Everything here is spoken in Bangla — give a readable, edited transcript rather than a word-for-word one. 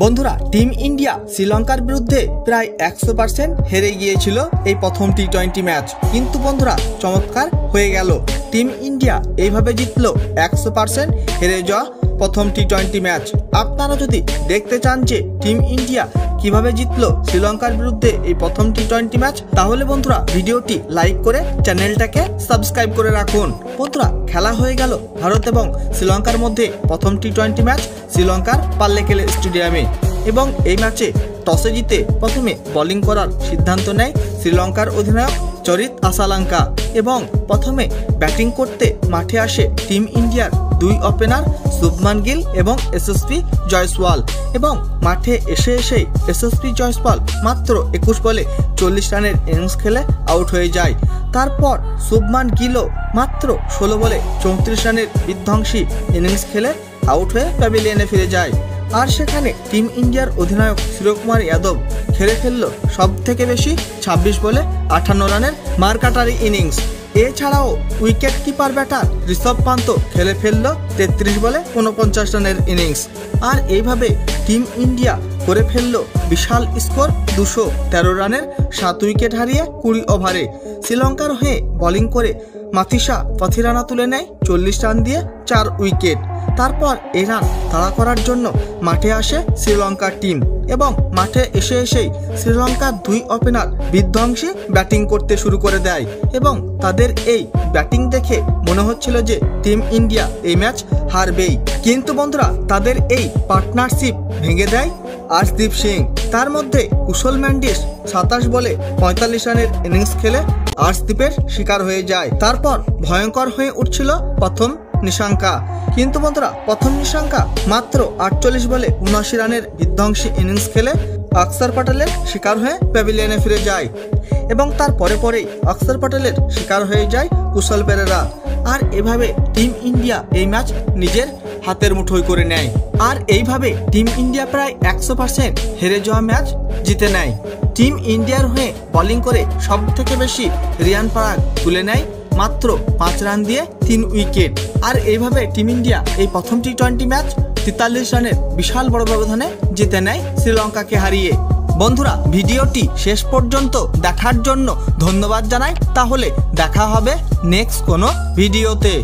বন্ধুরা, টিম ইন্ডিয়া শ্রীলঙ্কার বিরুদ্ধে প্রায় 100% হেরে গিয়েছিল এই প্রথম টি-20 ম্যাচ। কিন্তু বন্ধুরা, চমৎকার হয়ে গেল। টিম ইন্ডিয়া এইভাবে জিতলো 100% হেরে যাওয়া প্রথম টি-20 ম্যাচ। আপনারা যদি দেখতে চান যে টিম ইন্ডিয়া কিভাবে জিতলো শ্রীলঙ্কার বিরুদ্ধে এই প্রথম টি-20 ম্যাচ, তাহলে বন্ধুরা ভিডিওটি লাইক করে চ্যানেলটাকে সাবস্ক্রাইব করে রাখুন। বন্ধুরা, খেলা হয়ে গেল ভারত এবং শ্রীলঙ্কার মধ্যে প্রথম টি-20 ম্যাচ শ্রীলঙ্কার পাল্লেকেলে স্টেডিয়ামে। এবং এই ম্যাচে টসে জিতে প্রথমে বোলিং করার সিদ্ধান্ত নেয় শ্রীলঙ্কার অধিনায়ক চরিত আসালাঙ্কা এবং প্রথমে ব্যাটিং করতে মাঠে আসে টিম ইন্ডিয়ার দুই ওপেনার শুভমান গিল এবং এসএসপি জয়সওয়াল। এবং মাঠে এসেই এসএসপি জয়সওয়াল মাত্র 21 বলে 40 রানের ইনিংস খেলে আউট হয়ে যায়। তারপর শুভমান গিলও মাত্র 16 বলে 34 রানের বিধ্বংসী ইনিংস খেলে আউট হয়ে প্যাভিলিয়নে ফিরে যায়। আর সেখানে টিম ইন্ডিয়ার অধিনায়ক সূর্যকুমার যাদব খেলে ফেলল সব থেকে বেশি 26 বলে 58 রানের মারকাটারি ইনিংস। এছাড়াও wicket keeper batter Rishabh Pant খেলে ফেলল 33 বলে 49 রানের ইনিংস। আর এইভাবে টিম ইন্ডিয়া করে ফেলল বিশাল স্কোর 213 রানের 7 উইকেট হারিয়ে 20 ওভারে। শ্রীলঙ্কার হয়ে বোলিং করে মাথিসা পথিরানা তুলে নেয় 40 রান দিয়ে 4 উইকেট। তারপর এই রান তাড়া করার জন্য মাঠে আসে শ্রীলঙ্কার টিম এবং মাঠে এসেই শ্রীলঙ্কার দুই ওপেনার বিধ্বংসী ব্যাটিং করতে শুরু করে দেয়। এবং তাদের এই ব্যাটিং দেখে মনে হচ্ছিল যে টিম ইন্ডিয়া এই ম্যাচ হারবেই। কিন্তু বন্ধুরা, তাদের এই পার্টনারশিপ ভেঙে দেয় আর্শদীপ সিং। তার মধ্যে কুশল ম্যান্ডিস 27 বলে 45 রানের ইনিংস খেলে আর্শদীপের শিকার হয়ে যায়। তারপর ভয়ঙ্কর হয়ে উঠছিল প্রথম নিশাঙ্কা। কিন্তু বন্ধুরা, প্রথম নিশাঙ্কা মাত্র 48 বলে 79 রানের বিধ্বংসী ইনিংস খেলে অক্ষর পটেলের শিকার হয়ে প্যাভিলিয়নে ফিরে যায়। এবং তার পরেই অক্ষর পটেলের শিকার হয়ে যায় কুশল পেরেরা। আর এভাবে টিম ইন্ডিয়া এই ম্যাচ নিজের হাতের মুঠোয় করে নেয়। আর এইভাবে টিম ইন্ডিয়া প্রায় 100% হেরে যাওয়া ম্যাচ জিতে নেয়। টিম ইন্ডিয়ার হয়ে বোলিং করে সব থেকে বেশি রিয়ান পরাগ তুলে নেয় মাত্র 5 রান দিয়ে 3 উইকেট। আর এইভাবে টিম ইন্ডিয়া এই প্রথম টি-20 ম্যাচ 43 রানের বিশাল বড় ব্যবধানে জিতে নেয় শ্রীলঙ্কাকে হারিয়ে। বন্ধুরা, ভিডিওটি শেষ পর্যন্ত দেখার জন্য ধন্যবাদ জানাই। তাহলে দেখা হবে নেক্সট কোনো ভিডিওতে।